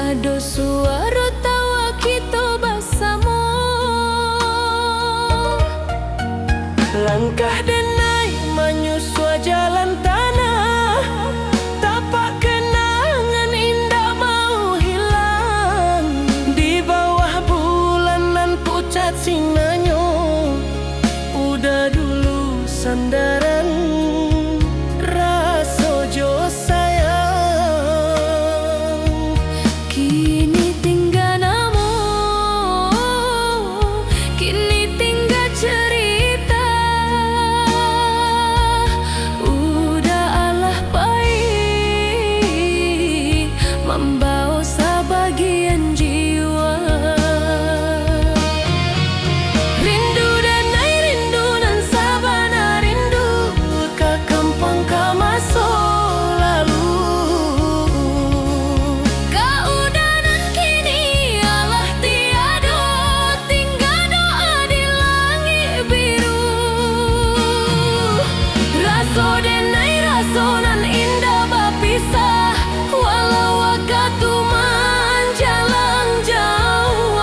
Ado suara tawa kita bersama, langkah denai menyusua jalan tanah, tapak kenangan indah mau hilang. Di bawah bulan nan pucat sinanyo, udah dulu sandaran rasa jo sayang. kini tinggal namo, kini tinggal cerita. Udah alah baik membawa sebagian jiwa. Rindu dan rindu dan sabana rindu ke kampung ke masa lalu. Keudanan kini alah tiada, tinggal doa di langit biru. Raso denai raso nan indah berpisah, walau waktu menjalang jauh.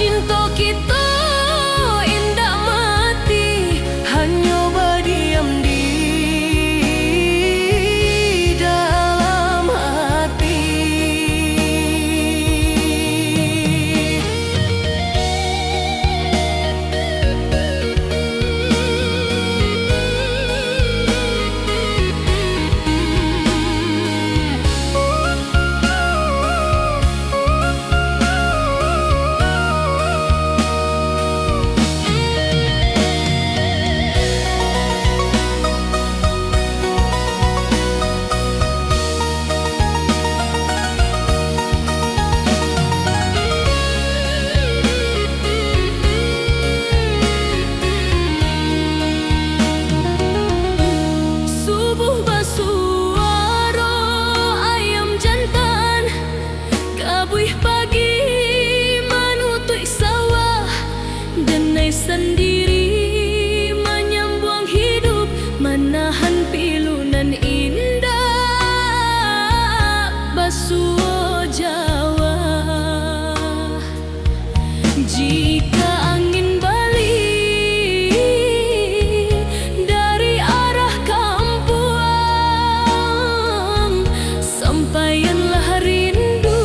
Cinta kita indah mati, hanya berdiam di dalam hati. Subuh bersuara ayam jantan, kabuih pagi menutup sawah. Denai sendiri menyambung hidup, menahan pilunan indah basuh Jawa. Jika angin balik dari arah kampuang, sampaianlah rindu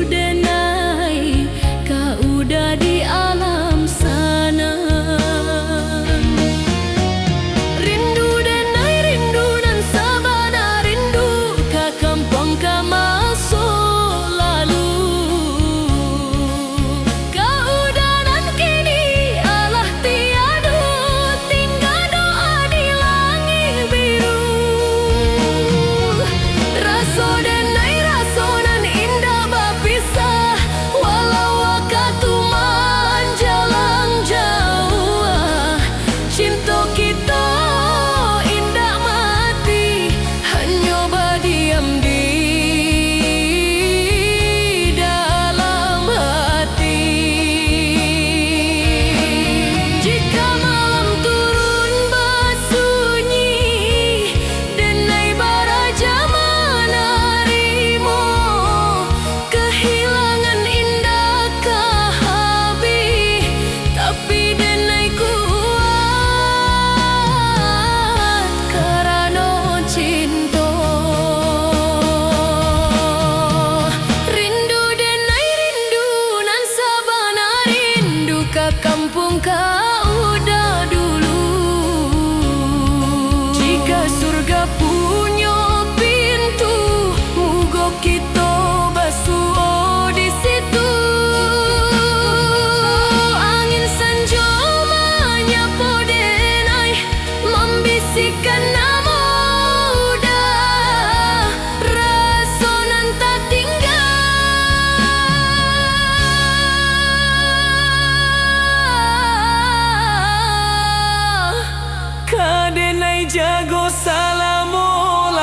denai, kau udah di alam sana. Rindu denai rindu dan sabana rindu ke kampung ke masa lalu. Keudanan kini alah tiada, tinggal doa di langit biru. Raso denai raso nan indah berpisah, walau waktu menjalang jauh. Cinta kita indah mati, hanya berdiam di dalam hati. Jika malam turun bersunyi, denai baraja menarimo kehilangan indah ke habis, tapi denai kuat kerana cinta. Rindu denai rindu nan sabana rindu ke kampung kau udah dulu. Jika surga punya pintu, moga kita basuh di situ. Angin senja menyapa denai, membisikkan nama udah, rasa nan tak tinggal. Kadenai jago salamo-lamo.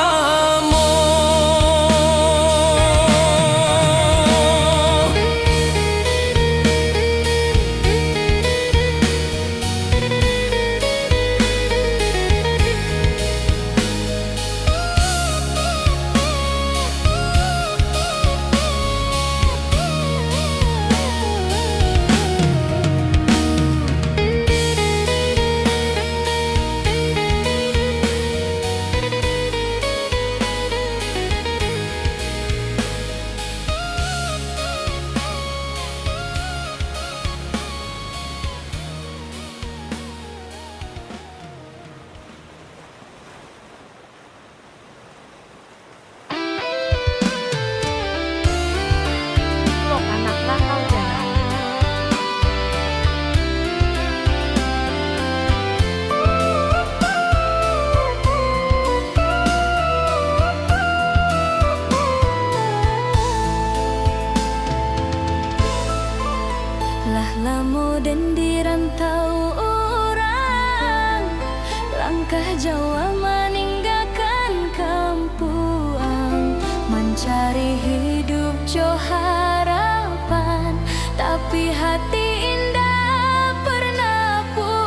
Langkah Jawa meninggalkan kampuang, mencari hidup jo harapan, tapi hati indah pernah pulang.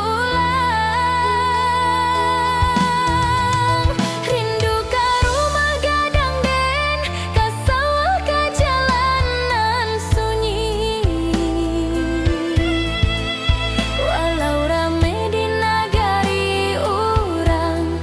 Rindu ka rumah gadang den, ka sawah ka jalanan sunyi. Walau rame di nagari urang,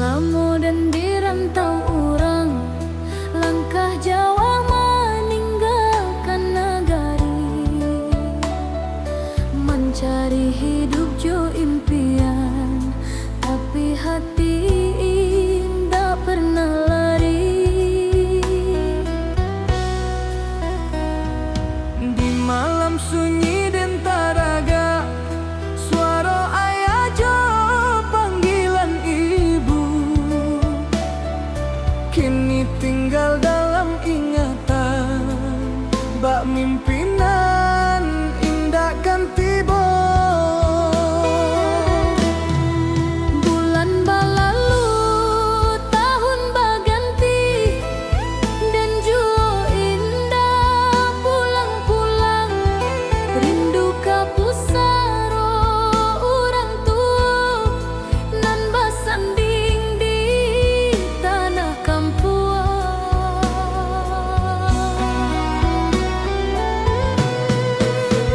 lamo dan dirantau orang, langkah Jawa meninggalkan nagari, mencari hidup jo impian, tapi hati tak pernah lari. Di malam sunyi dan taraga, suara ayah jo panggilan ibu, kini tinggal dalam ingatan. Bak mimpinan indah kan tiba. Bulan berlalu, tahun berganti, dan jua indah pulang-pulang. Rindu ka pusaro orang tua, nan bersanding di tanah kampuang.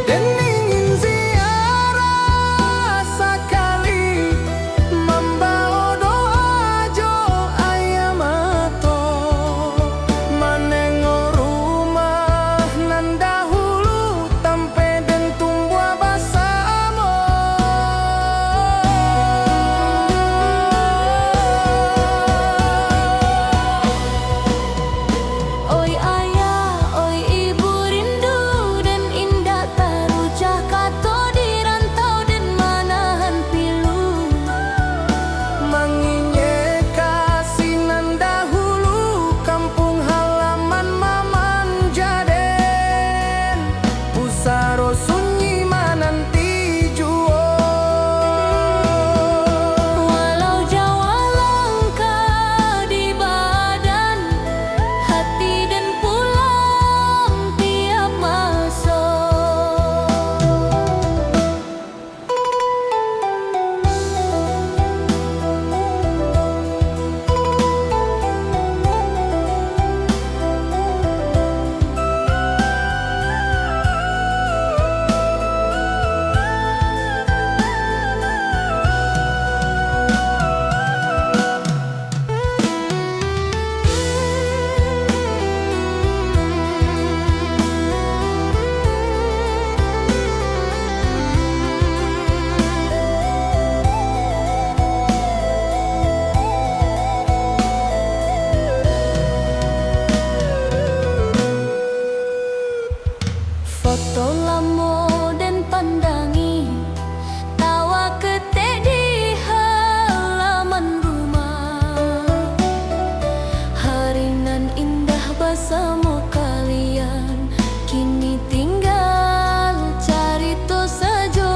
Dan ingin ziarah sekali, membawa doa jo ayah mato, menengok rumah nan dahulu tampe dan tumbuh bersama. Oi ayah, oi ibu, rindu dan indah terucap kato di rantau dan manahan pilu. Mengingat kasih nan dahulu, kampung halaman maman Jaden, pusaro sunyi menanti jua. Walau Jawa langkah di badan, hati dan pulang tiap masuk. Foto lamo dan pandangi, tawa ketek di halaman rumah. Hari nan indah bersama kalian, kini tinggal carito saja.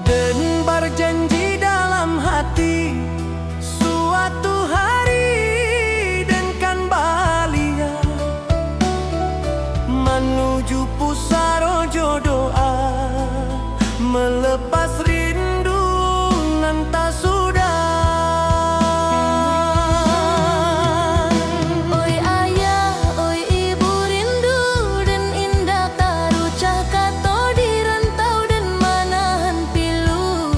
Dan berjanji dalam hati, suatu hari dan kan bahagia, menuju pusaro jodoa, melepas rindu nan tak sudah. Oi ayah, oi ibu, rindu dan indah terucap kato di rantau dan manahan pilu.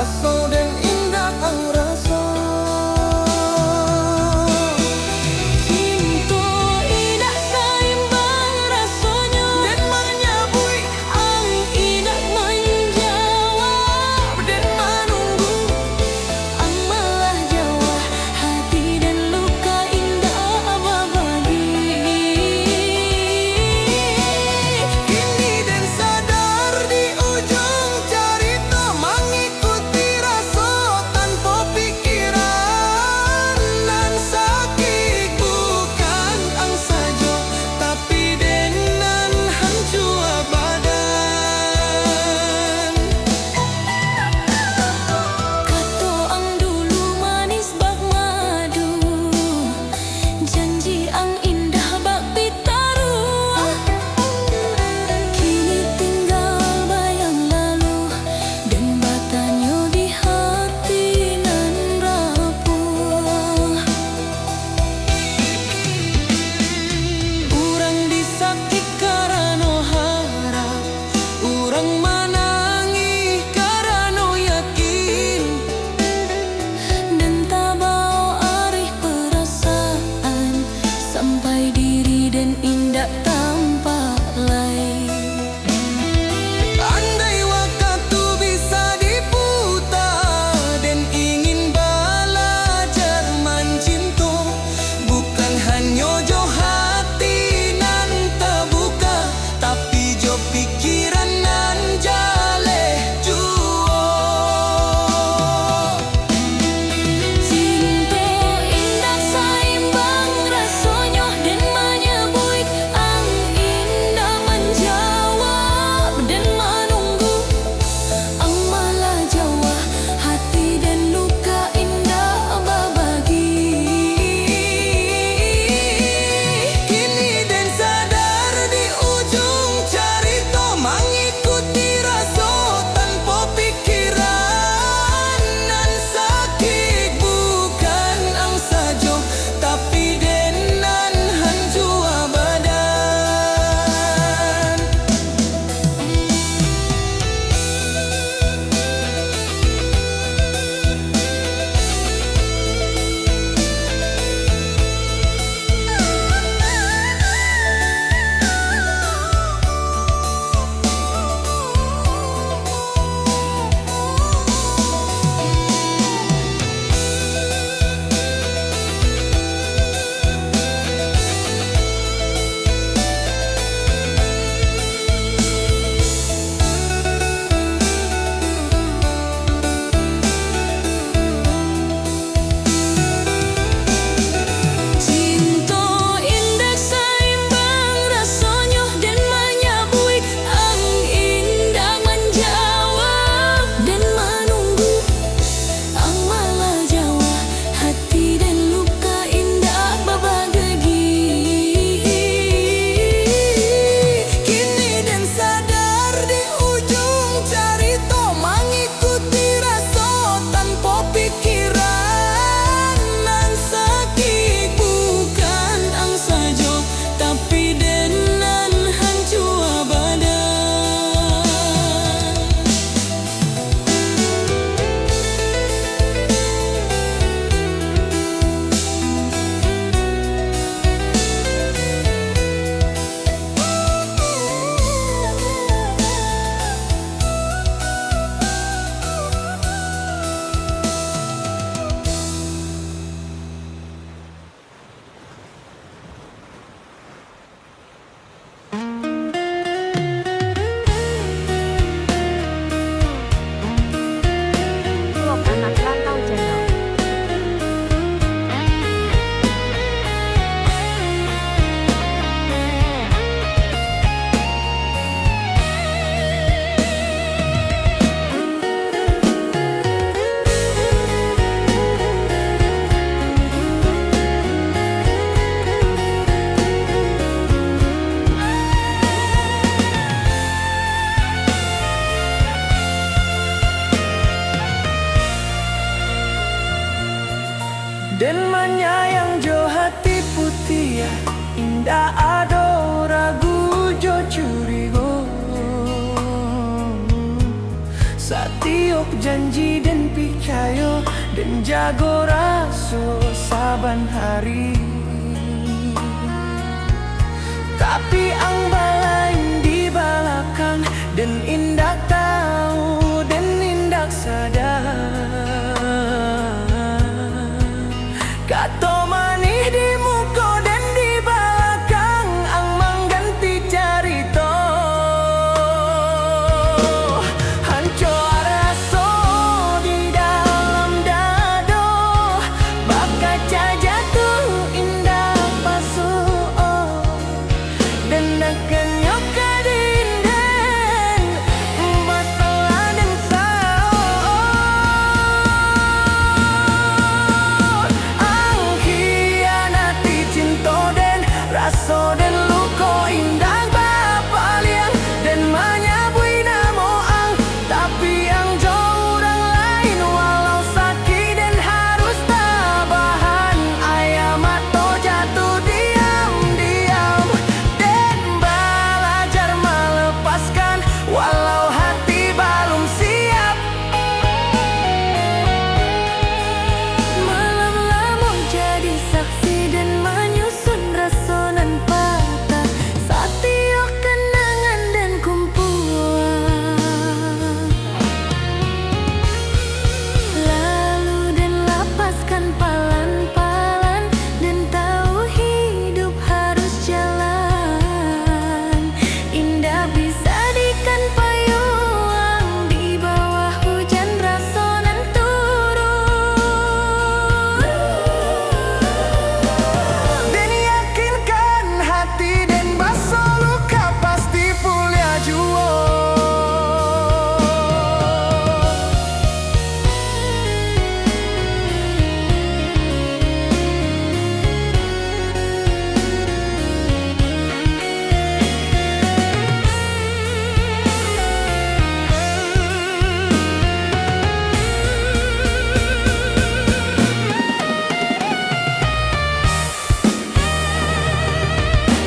raso dan indah ang raso. Cinta indah saimbang rasanya Dan menyabui ang indah menjawab dan menunggu. ang malah jauh hati dan luka indah berbagi. Kini dan sadar di ujung cerita mengikuti rasa tanpa pikiran dan sakit bukan ang saja tapi dengan hancur badan. Kata ang dulu manis bak madu, janji ang indah bak pitaru. Kini tinggal bayang lalu dan batanya di hati nan rapuh. Urang disakit karena harap, urang menangis karena yakin. Dan tabau arih perasaan sampai diri dan indah tampak lain. Andai waktu bisa diputar dan ingin belajar mencinta, bukan hanya jo hati nan terbuka, tapi jo pikiran nan jaleh jua. Cinta indah saimbang rasanya dan menyabui ang indah menjawab dan menunggu ang malah jauh hati dan luka indah berbagi. Kini dan sadar di ujung cerita mengikuti rasa tanpa pikiran dan sakit bukan ang saja tapi dengan hancur badan. Cinta indah saimbang rasanya dan menyabui ang indah menjawab dan menunggu ang malah jauh hati dan luka indah berbagi. Kini dan sadar di ujung cerita mengikuti rasa tanpa pikiran dan sakit bukan ang saja tapi dengan hancur badan. Vlog Anak Rantau Channel. Dan menyayang jo hati putih ya indah ado ragu jo curigo Satio tiok janji dan pikayo dan jago raso saban hari. Tapi ang balain di belakang dan indak tahu dan indak sadar. Kato manih di muka dan di belakang ang mengganti carito. Hancur raso di dalam dado, bakaca jatuh indah pasuo dan akan nyoka dinden masalah dan sao. Ang hianati cinta dan raso dan luko indah bapaliang dan menyabui namo ang tapi ang jauh orang lain walau sakit dan harus tabahan. Ayam atau jatuh diam-diam dan belajar melepaskan walau hati belum siap. Malam lamun jadi saksi dan menyusun rasonan patah saat tiok kenangan dan kumpulan. Lalu dan lapaskan palan-palan dan tahu hidup harus jalan. Indah bisa dikan payung di bawah hujan rasonan turun. Dan yakinkan hati dan basuh luka pasti pulih jua.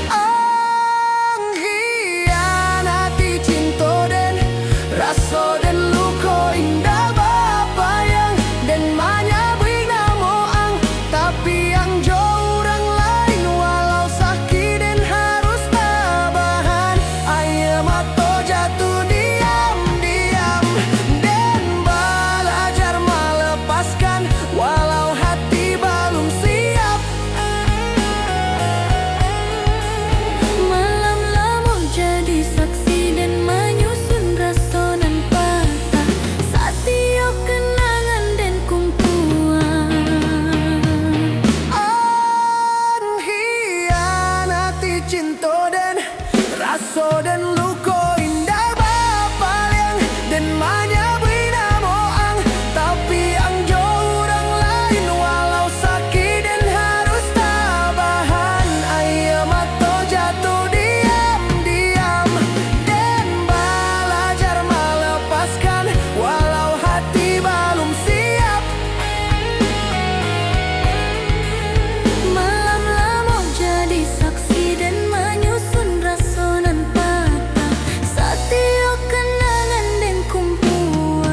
Ang hianati cinta dan raso dan luko indah bapayang dan menyabui namo ang tapi ang jauh orang lain walau sakit dan harus tabahan. Ayam atau jatuh diam-diam dan belajar melepaskan walau hati belum siap. Malam lamun jadi saksi dan menyusun rasonan patah saat tiok kenangan dan kumpulan. Ang hianati cinta dan raso dan luko indah bapaliang dan menyabui namo ang tapi ang jauh orang lain walau sakit dan harus tabahan. Ayam atau jatuh diam-diam dan belajar melepaskan walau hati belum siap. Malam lamun jadi saksi dan menyusun rasonan patah saat tiok kenangan dan kumpulan.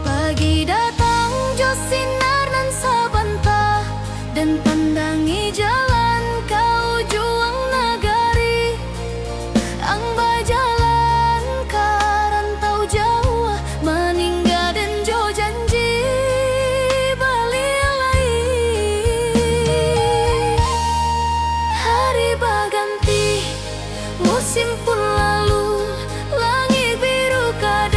Pagi datang jo sinar nan sabantah dan pandangi jalan kau juang nagari. Ang bajalan ka rantau jauh meninggal dan jo janji balik lagi. Hari baganti musim pun lalu langit biru kada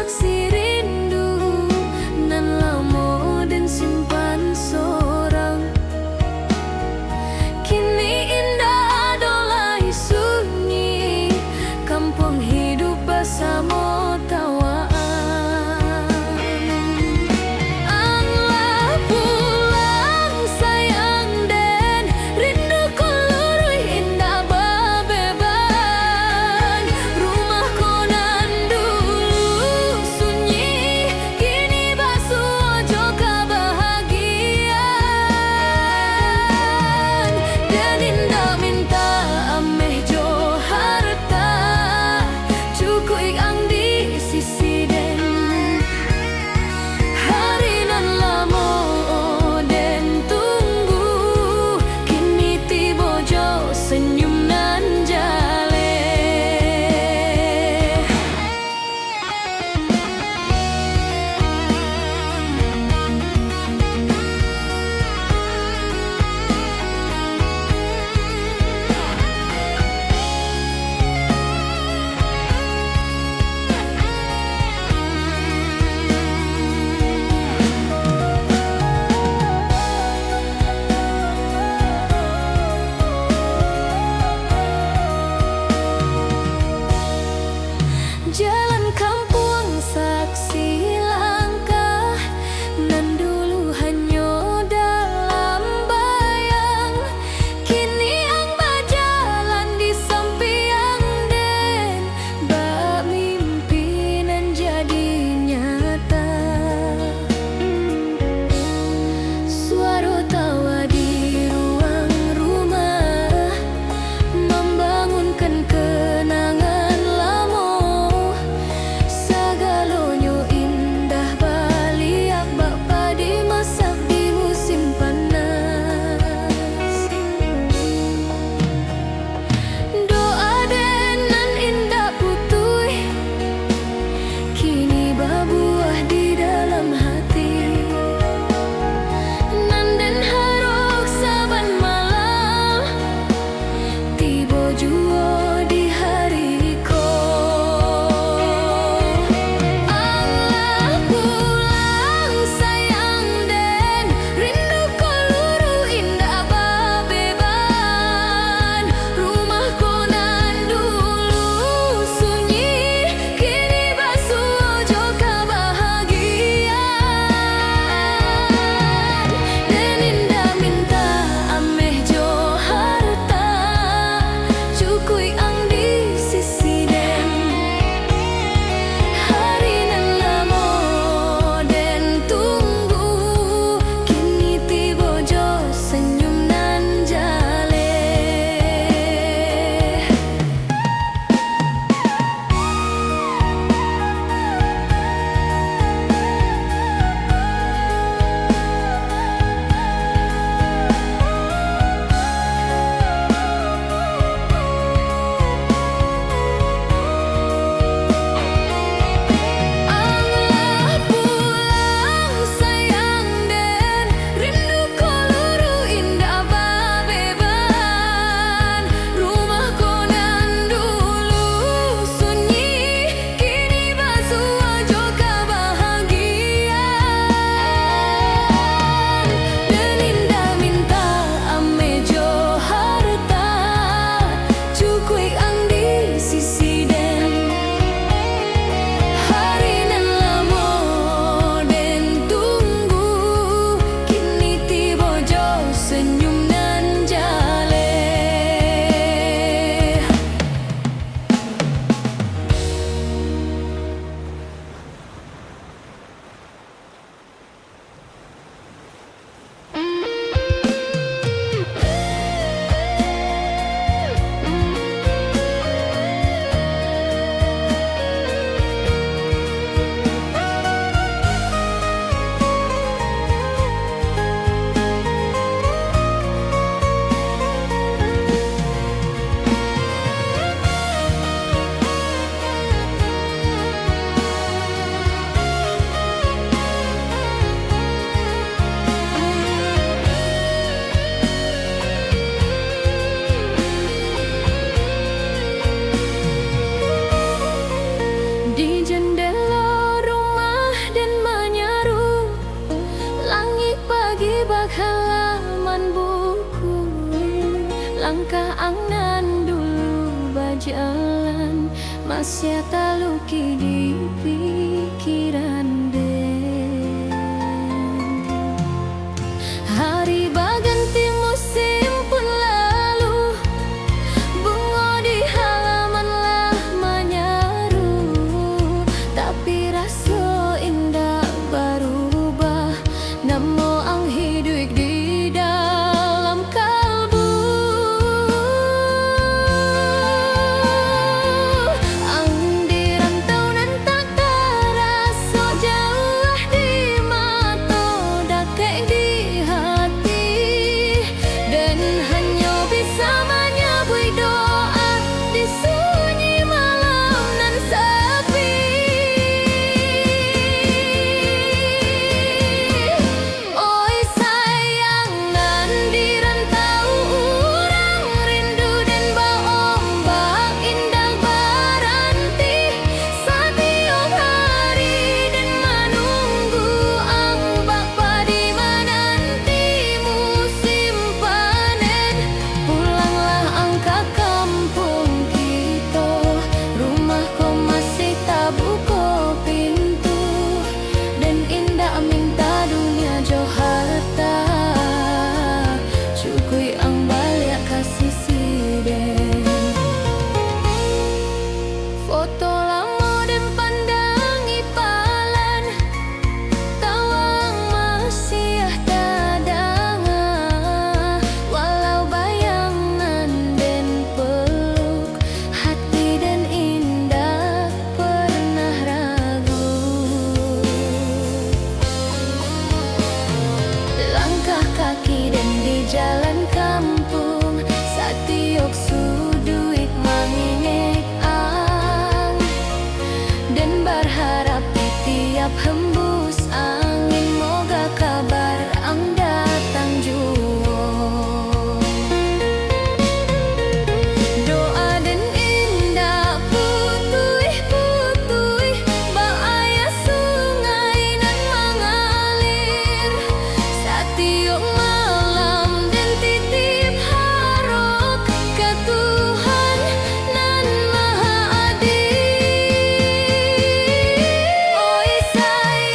saksi rindu nan lamo den simpan sorang. Kini indah adolai sunyi, kampung hidup bersama tawaan. Anglah pulang sayang den, rinduku lurui indah bebeban. Rumah konan dulu sunyi masih taluki di pikiran den. Hari baganti musim pun lalu, bunga di halaman lah menyaru, tapi rasa indah berubah, namo ang hidup di dalam kalbu. Ang dirantau nan tak terasa jauh di mata, dekat di hati, dan hanya bisa menyebut doa di sunyi malam nan sepi. Oi sayang nan dirantau urang rindu dan baombak indah beranti, setiap hari dan menunggu ang bapa di menanti musim panen. Pulanglah ang ke kampung kita, rumah kau masih tak buka pintu, dan indah minta dunia jo harta, cukui ang balik kasih siden. Foto lama dan pandangi palan, tawang masih tadanga, walau bayangan dan peluk, hati dan indah pernah ragu. Langkah kaki dan di jalan kampung, setiap sudut mengingat ang, dan berharap di tiap hembus angin moga kabar ang datang jua. Doa dan indah putui-putui, baaya sungai nan mengalir, setiap malam dan titip harap ke Tuhan nan maha adil. Oi sayang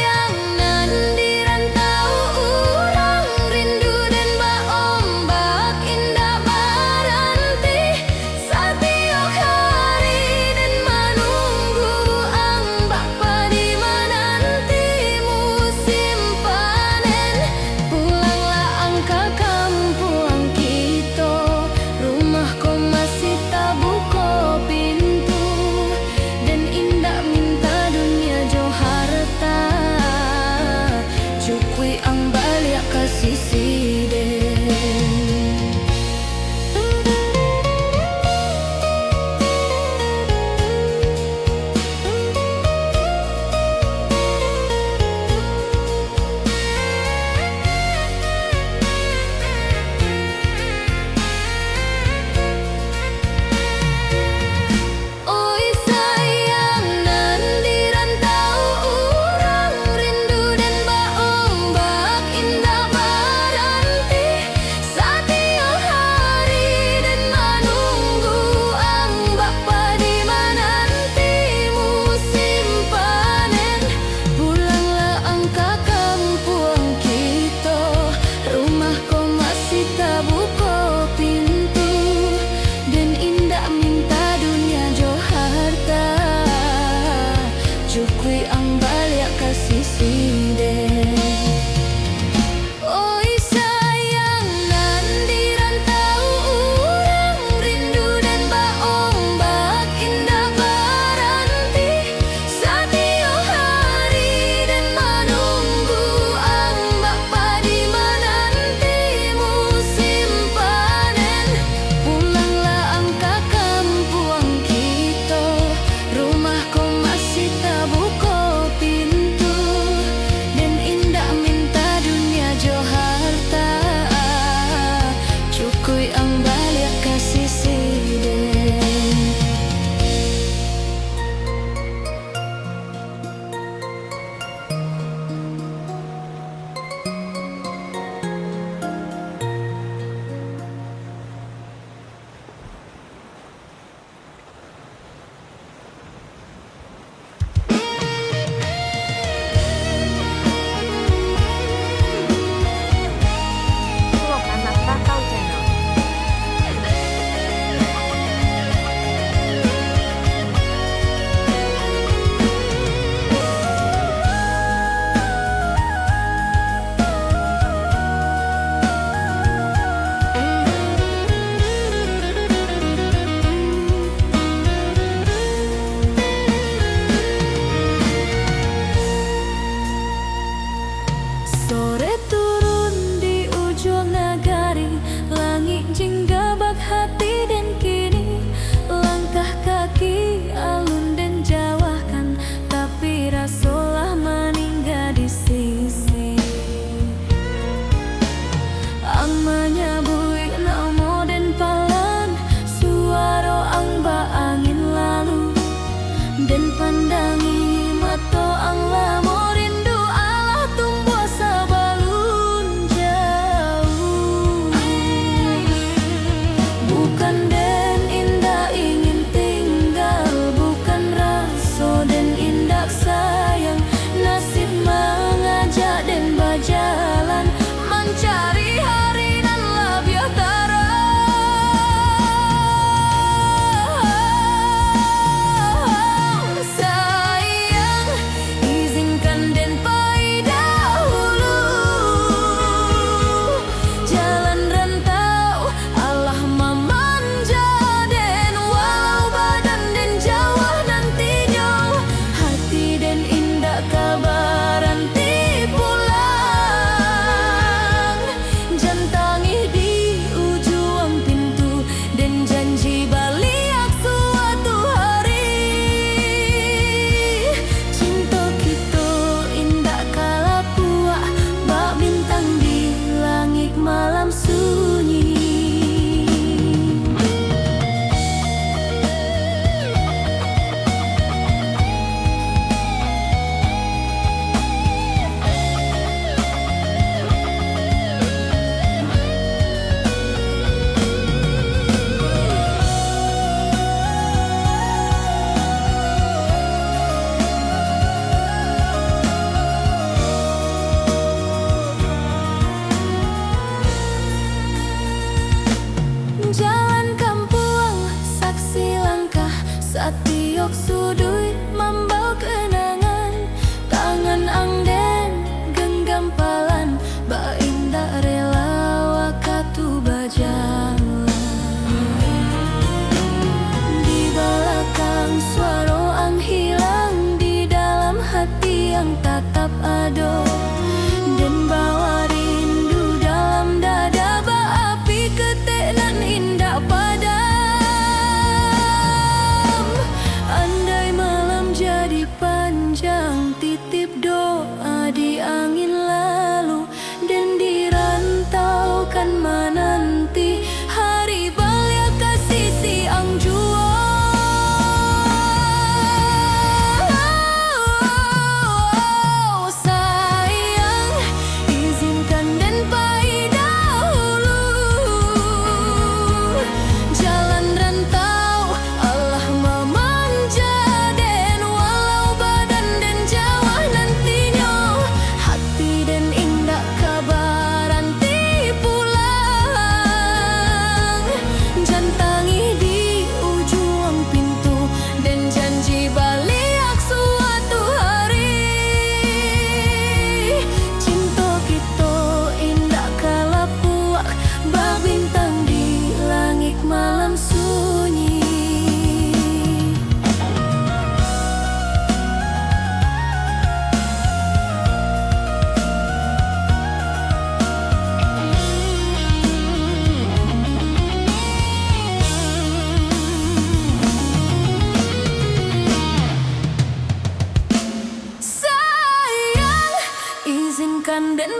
tatap ado dan bawa rindu dalam dada berapi ketek nan indah padam. Andai malam jadi panjang, titip doa di angin lalu dan dirantaukan menanti hari balia kasih siang jua. Sayang, izinkan dan pai dahulu jalan rantau Allah memanja den walau badan dan jauh nantinya hati dan indah kabaran ti pulang jantangi di ujung pintu dan janji balik suatu hari cinta kita indah kala puak babintang di langit malam sunyi. Sayang, izinkan dan